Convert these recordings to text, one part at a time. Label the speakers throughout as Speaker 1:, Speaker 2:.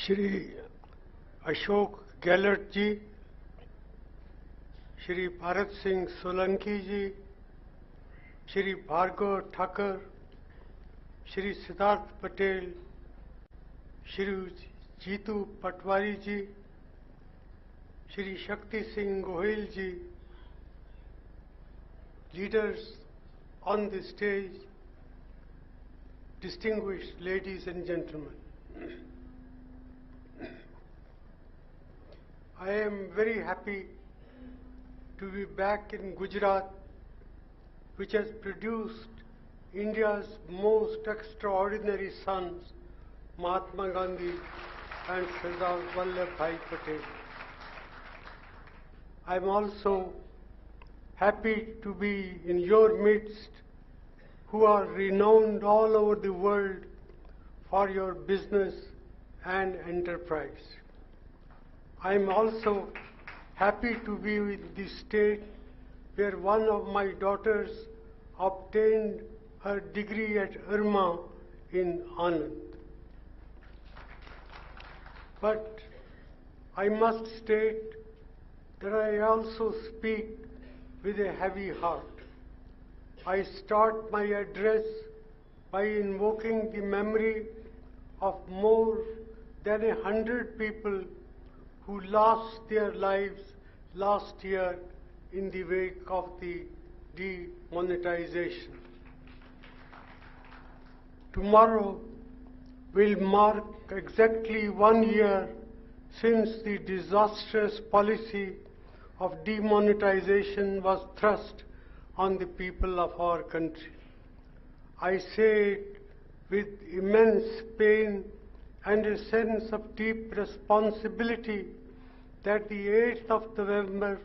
Speaker 1: Shri Ashok Gehlot ji, Shri Bharat Singh Solanki ji, Shri Bhargava Thakur, Shri Siddharth Patel, Shri Jitu Patwari ji, Shri Shakti Singh Gohil ji, leaders on the stage, distinguished ladies and gentlemen. I am very happy to be back in Gujarat, which has produced India's most extraordinary sons, Mahatma Gandhi and Sardar Vallabhbhai Patel. I am also happy to be in your midst, who are renowned all over the world for your business and enterprise. I am also happy to be in the state where one of my daughters obtained her degree at IRMA in Anand. But I must state that I also speak with a heavy heart. I start my address by invoking the memory of more than 100 people who lost their lives last year in the wake of the demonetization. Tomorrow will mark exactly 1 year since the disastrous policy of demonetization was thrust on the people of our country. I say it with immense pain and a sense of deep responsibility that the 8th of November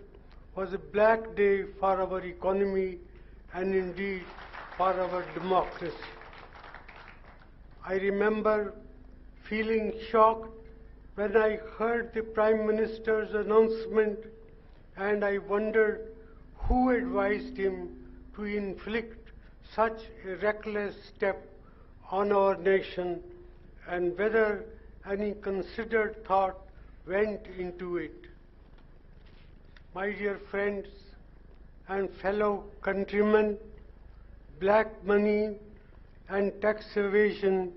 Speaker 1: was a black day for our economy and indeed for our democracy. I remember feeling shocked when I heard the Prime Minister's announcement, and I wondered who advised him to inflict such a reckless step on our nation and whether any considered thought went into it. My dear friends and fellow countrymen, black money and tax evasion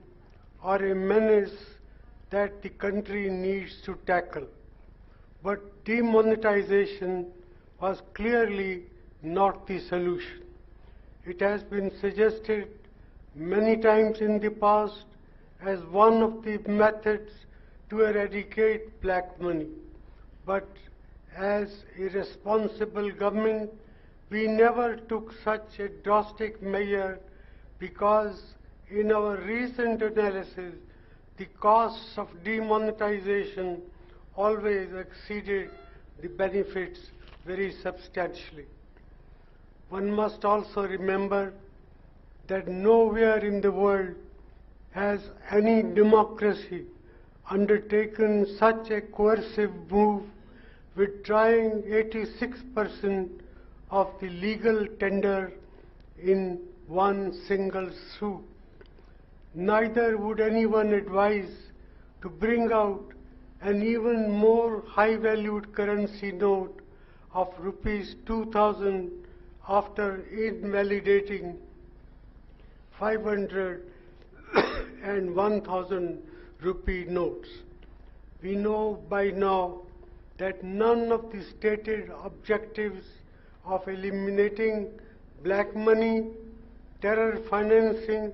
Speaker 1: are a menace that the country needs to tackle. But demonetization was clearly not the solution. It has been suggested many times in the past as one of the methods to eradicate black money. But as a responsible government, we never took such a drastic measure because in our recent analysis, the costs of demonetization always exceeded the benefits very substantially. One must also remember that nowhere in the world has any democracy undertaken such a coercive move, withdrawing 86% of the legal tender in one single suit. Neither would anyone advise to bring out an even more high-valued currency note of rupees 2,000 after invalidating 500 and 1,000 rupee notes. We know by now that none of the stated objectives of eliminating black money, terror financing,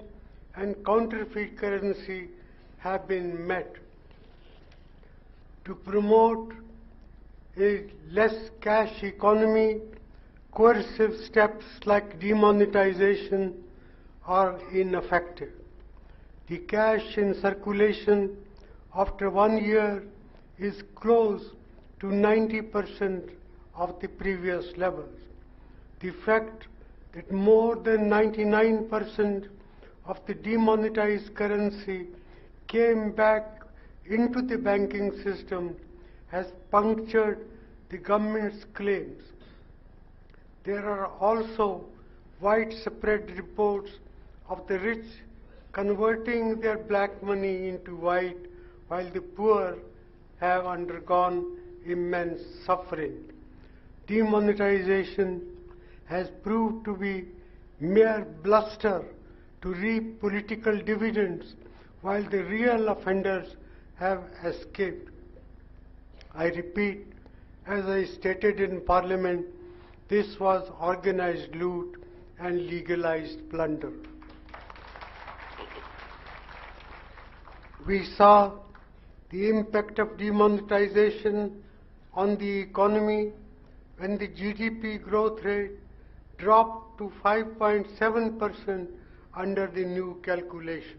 Speaker 1: and counterfeit currency have been met. To promote a less cash economy, coercive steps like demonetization are ineffective. The cash in circulation after 1 year is close to 90% of the previous levels. The fact that more than 99% of the demonetized currency came back into the banking system has punctured the government's claims. There are also widespread reports of the rich converting their black money into white while the poor have undergone immense suffering. Demonetization has proved to be mere bluster to reap political dividends, while the real offenders have escaped. I repeat, as I stated in Parliament, this was organized loot and legalized plunder. We saw the impact of demonetization on the economy when the GDP growth rate dropped to 5.7% under the new calculations.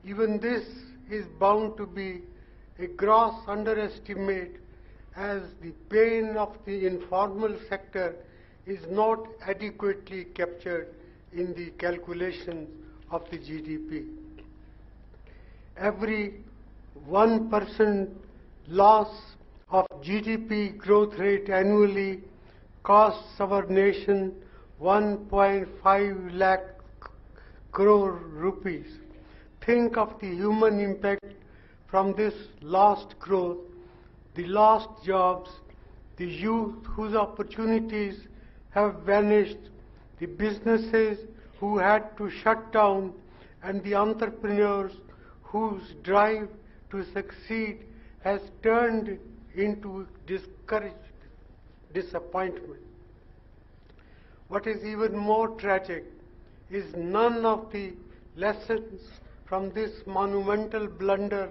Speaker 1: Even this is bound to be a gross underestimate, as the pain of the informal sector is not adequately captured in the calculation of the GDP. Every 1% loss of GDP growth rate annually costs our nation 1.5 lakh crore rupees. Think of the human impact from this lost growth, the lost jobs, the youth whose opportunities have vanished, the businesses who had to shut down, and the entrepreneurs whose drive to succeed has turned into disappointment. What is even more tragic is none of the lessons from this monumental blunder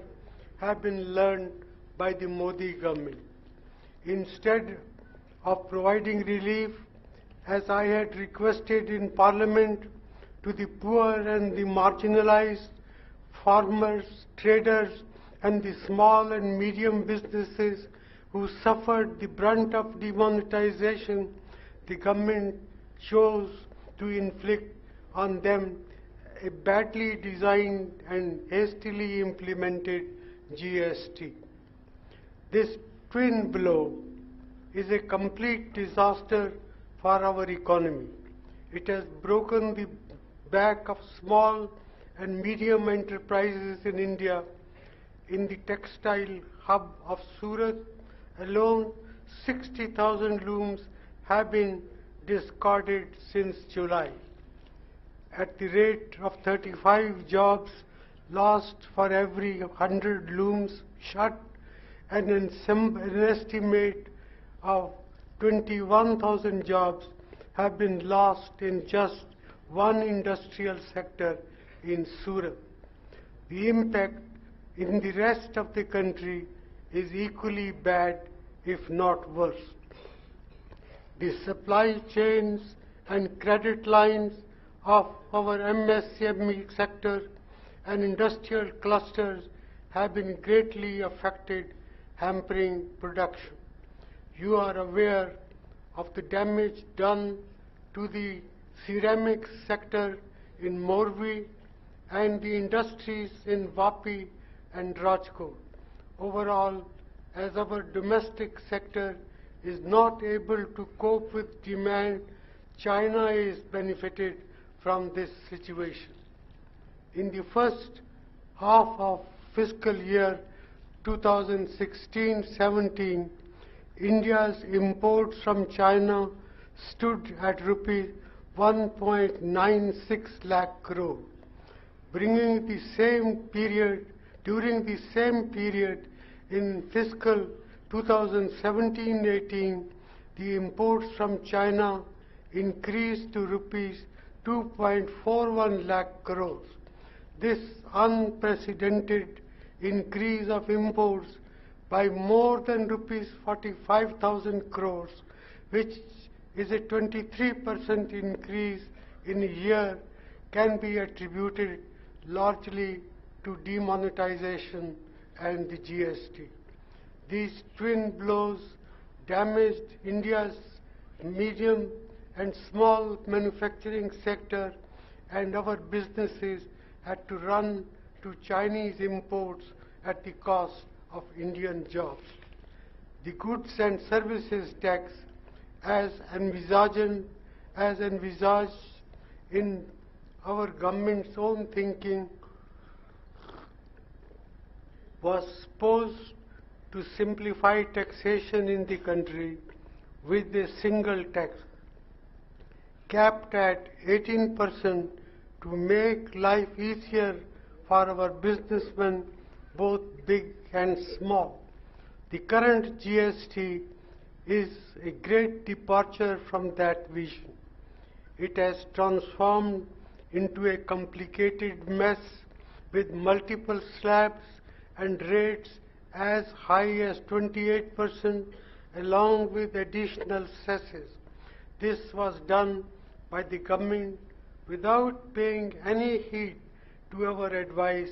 Speaker 1: have been learned by the Modi government. Instead of providing relief, as I had requested in Parliament, to the poor and the marginalized, farmers, traders, and the small and medium businesses who suffered the brunt of demonetization, the government chose to inflict on them a badly designed and hastily implemented GST. This twin blow is a complete disaster for our economy. It has broken the back of small and medium enterprises in India. In the textile hub of Surat alone, 60,000 looms have been discarded since July. At the rate of 35 jobs lost for every 100 looms shut, and an estimate of 21,000 jobs have been lost in just one industrial sector in Surat. The impact in the rest of the country is equally bad, if not worse. The supply chains and credit lines of our MSME sector and industrial clusters have been greatly affected, hampering production. You are aware of the damage done to the ceramics sector in Morbi and the industries in Vapi and Rajkot. Overall, as our domestic sector is not able to cope with demand, China is benefited from this situation. In the first half of fiscal year 2016-17, India's imports from China stood at rupees 1.96 lakh crore, bringing the same period, during the same period in fiscal 2017-18, the imports from China increased to rupees 2.41 lakh crores. This unprecedented increase of imports by more than rupees 45,000 crores, which is a 23% increase in a year, can be attributed largely to demonetization and the GST. These twin blows damaged India's medium and small manufacturing sector, and our businesses had to run to Chinese imports at the cost of Indian jobs. The goods and services tax, as envisaged in our government's own thinking, was supposed to simplify taxation in the country with a single tax, capped at 18% to make life easier for our businessmen, both big and small. The current GST is a great departure from that vision. It has transformed into a complicated mess with multiple slabs and rates as high as 28% along with additional cesses. This was done by the government without paying any heed to our advice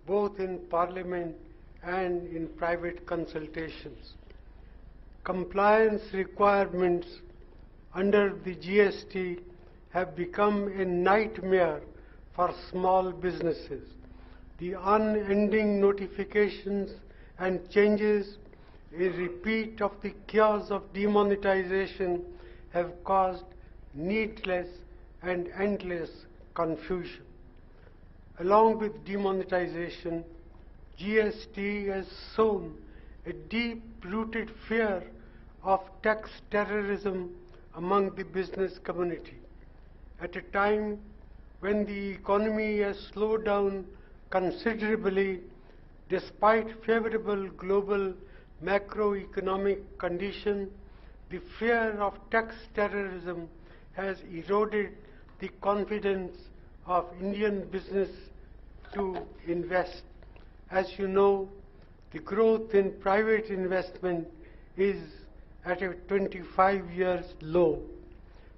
Speaker 1: both in Parliament and in private consultations. Compliance requirements under the GST have become a nightmare for small businesses. The unending notifications and changes, a repeat of the chaos of demonetization, have caused needless and endless confusion. Along with demonetization, GST has sown a deep-rooted fear of tax terrorism among the business community. At a time when the economy has slowed down considerably despite favorable global macroeconomic conditions, the fear of tax terrorism has eroded the confidence of Indian business to invest. As you know, the growth in private investment is at a 25 years low.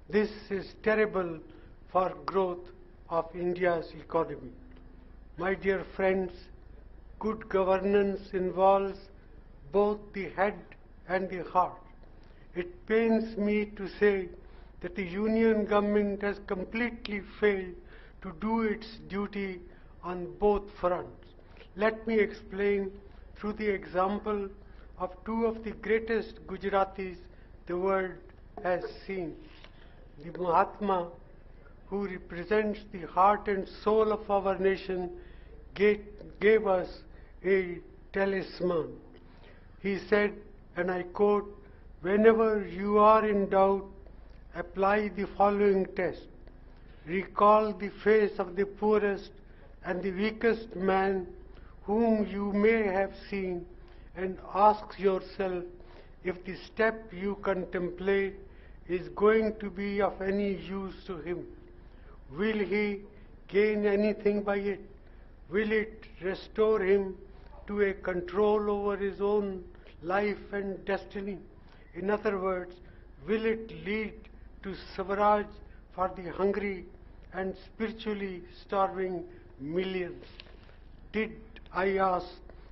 Speaker 1: This is terrible for growth of India's economy. My dear friends, good governance involves both the head and the heart. It pains me to say that the union government has completely failed to do its duty on both fronts. Let me explain through the example of two of the greatest Gujaratis the world has seen. The Mahatma, who represents the heart and soul of our nation, gave us a talisman. He said, and I quote, "Whenever you are in doubt, apply the following test. Recall the face of the poorest and the weakest man whom you may have seen, and ask yourself if the step you contemplate is going to be of any use to him. Will he gain anything by it? Will it restore him to a control over his own life and destiny? In other words, will it lead to Swaraj for the hungry and spiritually starving millions?" Did, I ask,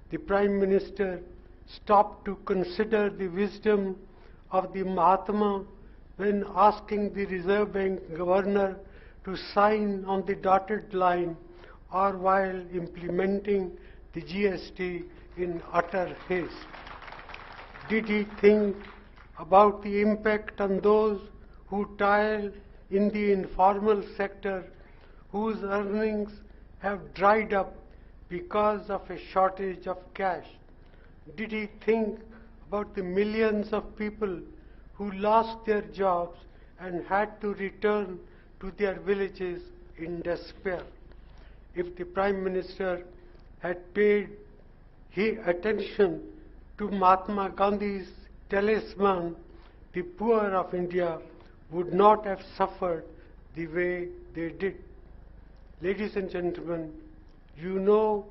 Speaker 1: the Prime Minister stop to consider the wisdom of the Mahatma when asking the Reserve Bank Governor to sign on the dotted line, or while implementing the GST in utter haste? Did he think about the impact on those who toil in the informal sector, whose earnings have dried up because of a shortage of cash? Did he think about the millions of people who lost their jobs and had to return to their villages in despair? If the Prime Minister had paid attention to Mahatma Gandhi's talisman, the poor of India would not have suffered the way they did. Ladies and gentlemen, you know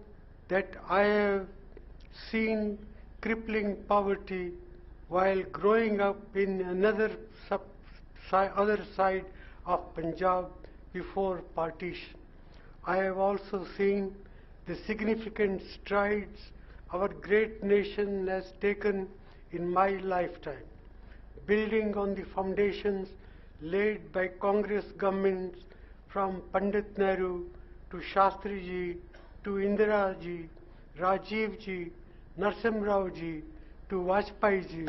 Speaker 1: that I have seen crippling poverty while growing up in another other side of Punjab before partition. I have also seen the significant strides our great nation has taken in my lifetime, building on the foundations laid by Congress governments from Pandit Nehru to Shastri Ji to Indira Ji, Rajiv Ji, Narasimha Rao Ji to Vajpayee Ji.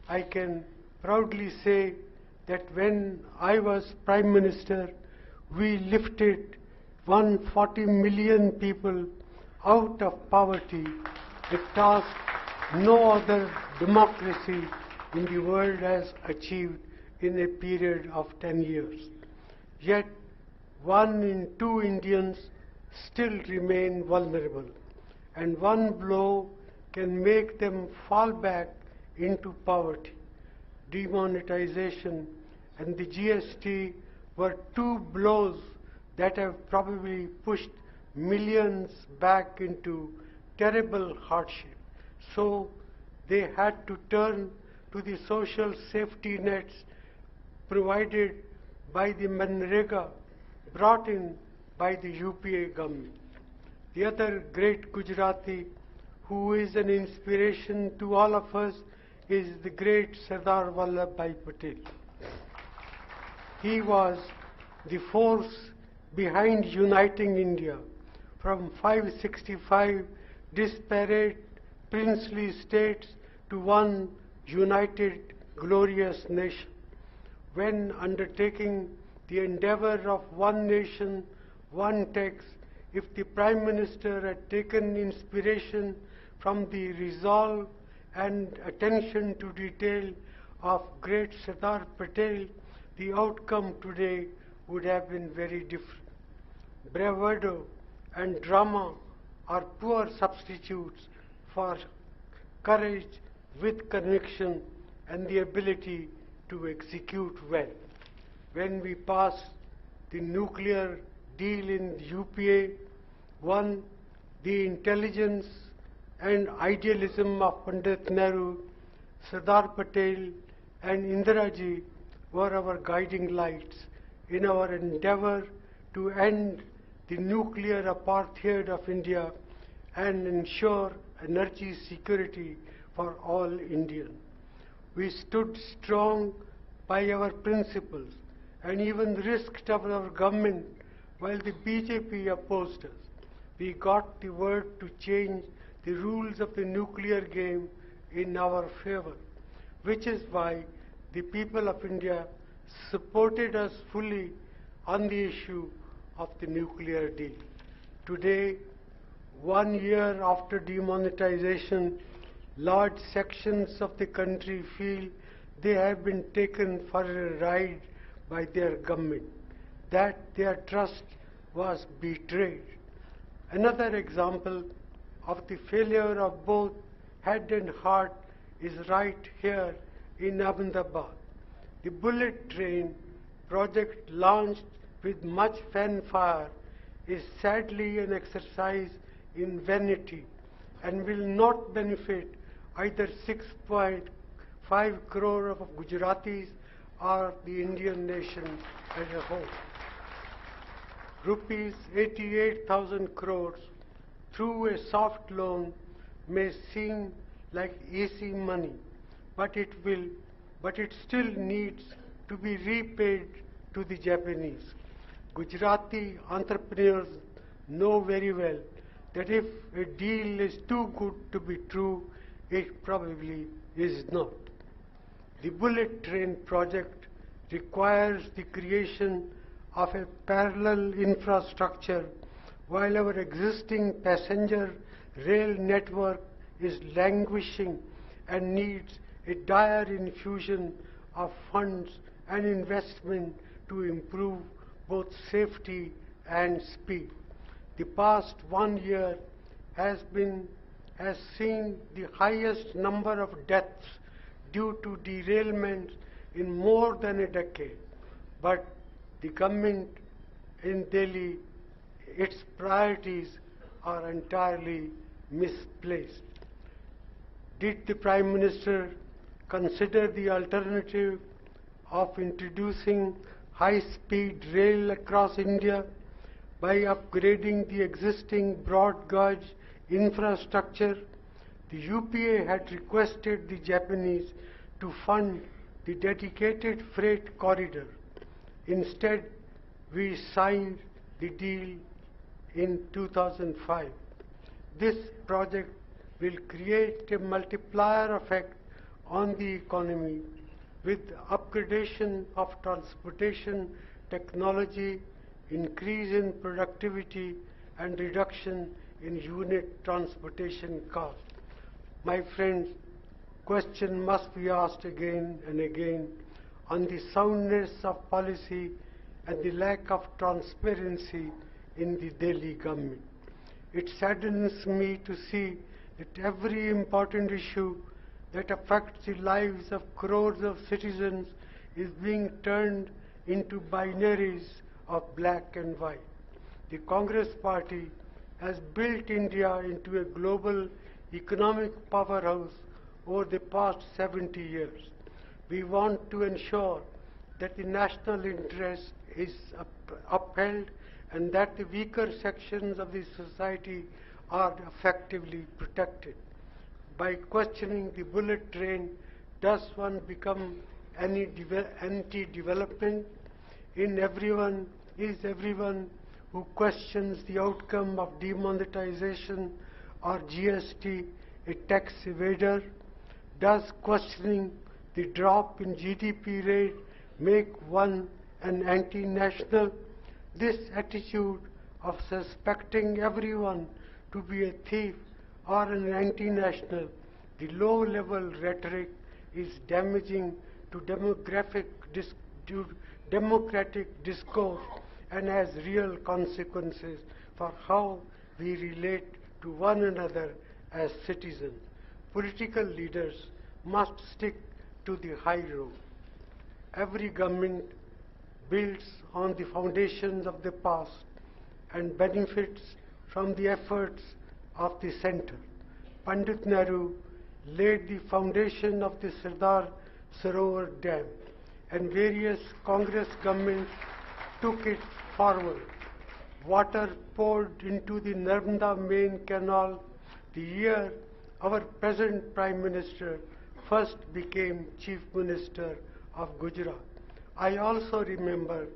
Speaker 1: I can proudly say that when I was Prime Minister, we lifted 140 million people out of poverty the task no other democracy in the world has achieved in a period of 10 years. Yet, 1 in 2 Indians still remain vulnerable, and one blow can make them fall back into poverty. Demonetization and the GST were 2 blows that have probably pushed millions back into terrible hardship. So they had to turn to the social safety nets provided by the Manrega, brought in by the UPA government. The other great Gujarati who is an inspiration to all of us is the great Sardar Vallabhbhai Patel. He was the force behind uniting India from 565 disparate princely states to one united, glorious nation. When undertaking the endeavor of one nation, one tax, if the Prime Minister had taken inspiration from the resolve and attention to detail of great Sardar Patel, the outcome today would have been very different. Bravado and drama are poor substitutes for courage with conviction and the ability to execute well. When we passed the nuclear deal in the UPA, the intelligence and idealism of Pandit Nehru, Sardar Patel and Indiraji were our guiding lights in our endeavor to end the nuclear apartheid of India and ensure energy security for all Indians. We stood strong by our principles and even risked our government while the BJP opposed us. We got the word to change the rules of the nuclear game in our favor, which is why the people of India supported us fully on the issue of the nuclear deal. Today, 1 year after demonetization, large sections of the country feel they have been taken for a ride by their government, that their trust was betrayed. Another example of the failure of both head and heart is right here in Ahmedabad. The bullet train project, launched with much fanfare, is sadly an exercise in vanity and will not benefit either 6.5 crore of Gujaratis or the Indian nation as a whole. Rupees 88,000 crores through a soft loan may seem like easy money, but it still needs to be repaid to the Japanese. Gujarati entrepreneurs know very well that if a deal is too good to be true, it probably is not. The bullet train project requires the creation of a parallel infrastructure while our existing passenger rail network is languishing and needs a dire infusion of funds and investment to improve both safety and speed. The past 1 year has seen the highest number of deaths due to derailments in more than a decade. But the government in Delhi, its priorities are entirely misplaced. Did the Prime Minister consider the alternative of introducing high-speed rail across India by upgrading the existing broad gauge infrastructure? The UPA had requested the Japanese to fund the dedicated freight corridor. Instead, we signed the deal in 2005. This project will create a multiplier effect on the economy with upgradation of transportation technology, increase in productivity, and reduction in unit transportation cost. My friends, question must be asked again and again on the soundness of policy and the lack of transparency in the Delhi government. It saddens me to see that every important issue that affects the lives of crores of citizens is being turned into binaries of black and white. The Congress Party has built India into a global economic powerhouse over the past 70 years. We want to ensure that the national interest is upheld and that the weaker sections of the society are effectively protected. By questioning the bullet train, does one become anti-development? Is everyone who questions the outcome of demonetization or GST a tax evader? Does questioning the drop in GDP rate make one an anti-national? This attitude of suspecting everyone to be a thief or an anti-national, the low-level rhetoric is damaging to democratic discourse and has real consequences for how we relate to one another as citizens. Political leaders must stick to the high road. Every government builds on the foundations of the past and benefits from the efforts of the center. Pandit Nehru laid the foundation of the Sardar Sarovar Dam, and various Congress governments took it forward. Water poured into the Narmada main canal the year our present Prime Minister first became Chief Minister of Gujarat. I also remember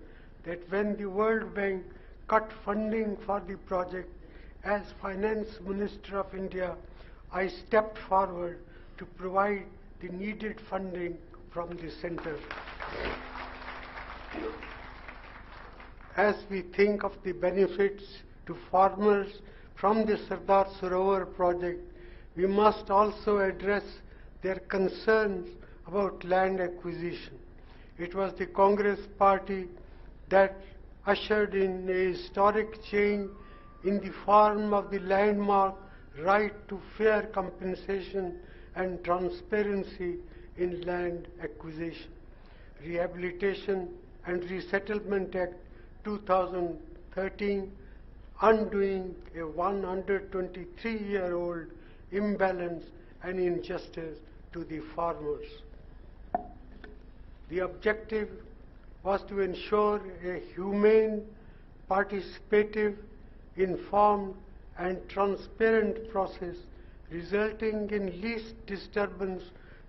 Speaker 1: that when the World Bank cut funding for the project, as Finance Minister of India, I stepped forward to provide the needed funding from the center. As we think of the benefits to farmers from the Sardar Sarovar project, we must also address their concerns about land acquisition. It was the Congress Party that ushered in a historic change in the form of the landmark right to fair compensation and transparency in land acquisition. Rehabilitation and Resettlement Act 2013, undoing a 123-year-old imbalance and injustice to the farmers. The objective was to ensure a humane, participative, informed and transparent process resulting in least disturbance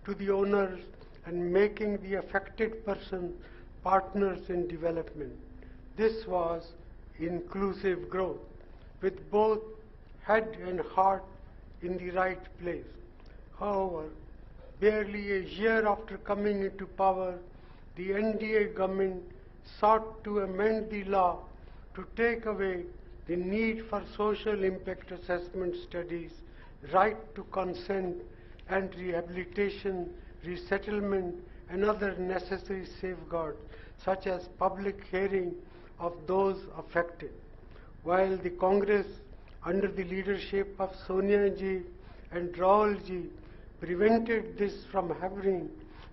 Speaker 1: to the owners and making the affected person partners in development. This was inclusive growth, with both head and heart in the right place. However, barely a year after coming into power, the NDA government sought to amend the law to take away the need for social impact assessment studies, right to consent and rehabilitation, resettlement and other necessary safeguards such as public hearing of those affected. While the Congress under the leadership of Sonia ji and Rahul ji prevented this from happening,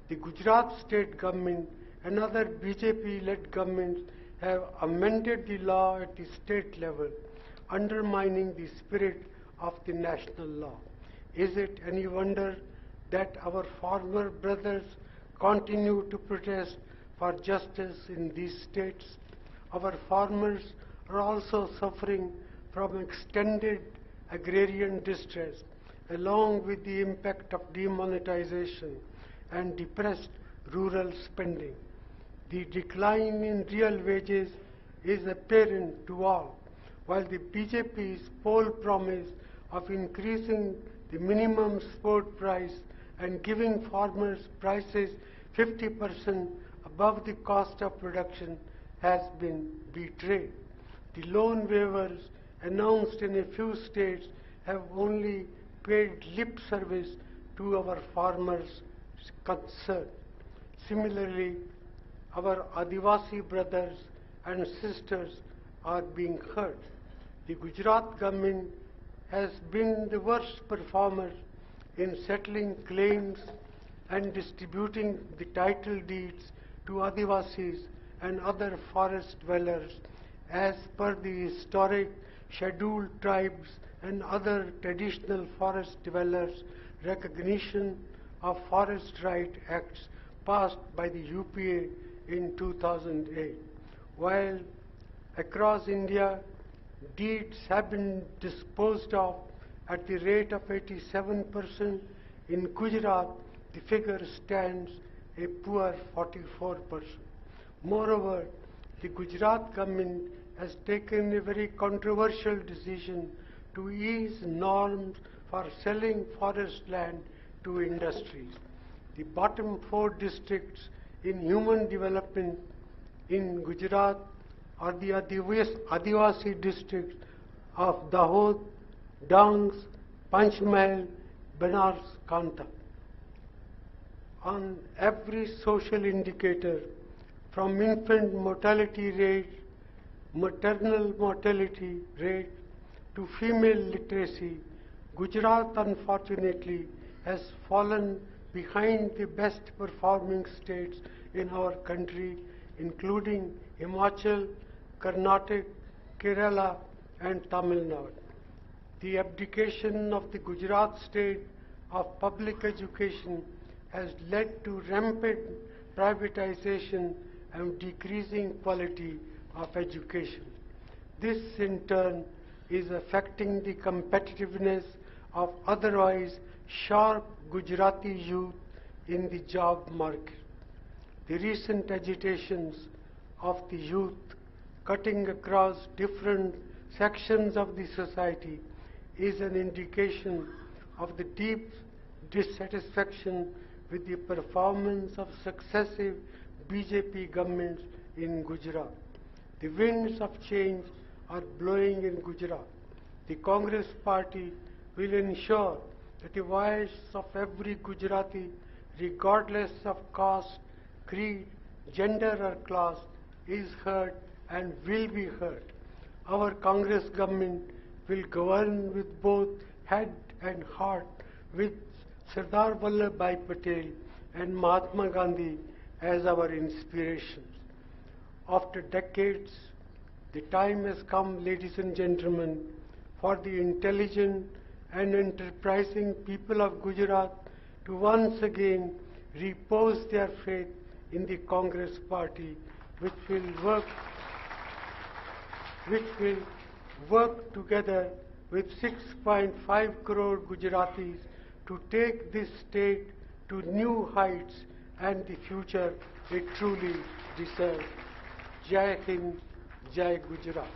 Speaker 1: the Gujarat state government and other BJP-led governments have amended the law at the state level, undermining the spirit of the national law. Is it any wonder that our farmer brothers continue to protest for justice in these states? Our farmers are also suffering from extended agrarian distress, along with the impact of demonetization and depressed rural spending. The decline in real wages is apparent to all, while the BJP's poll promise of increasing the minimum support price and giving farmers prices 50% above the cost of production has been betrayed. The loan waivers announced in a few states have only paid lip service to our farmers' concern. Similarly, our Adivasi brothers and sisters are being hurt. The Gujarat government has been the worst performer in settling claims and distributing the title deeds to Adivasis and other forest dwellers as per the historic scheduled tribes and other traditional forest dwellers recognition of Forest Right Acts passed by the UPA in 2008. While across India, deeds have been disposed of at the rate of 87%, in Gujarat the figure stands a poor 44%. Moreover, the Gujarat government has taken a very controversial decision to ease norms for selling forest land to industries. The bottom 4 districts in human development in Gujarat are the Adivasi districts of Dahod, Dangs, Panchmahal, Banaskantha. On every social indicator, from infant mortality rate, maternal mortality rate, to female literacy, Gujarat unfortunately has fallen behind the best performing states in our country, including Himachal, Karnataka, Kerala and Tamil Nadu. The abdication of the Gujarat state of public education has led to rampant privatization and decreasing quality of education. This in turn is affecting the competitiveness of otherwise sharp Gujarati youth in the job market. The recent agitations of the youth cutting across different sections of the society is an indication of the deep dissatisfaction with the performance of successive BJP governments in Gujarat. The winds of change are blowing in Gujarat. The Congress party will ensure that the voice of every Gujarati, regardless of caste, creed, gender or class, is heard and will be heard. Our Congress government will govern with both head and heart, with Sardar Vallabhbhai Patel and Mahatma Gandhi as our inspirations. After decades, the time has come, ladies and gentlemen, for the intelligent and enterprising people of Gujarat to once again repose their faith in the Congress party, which will work together with 6.5 crore Gujaratis to take this state to new heights and the future it truly deserves. Jai Hind, Jai Gujarat.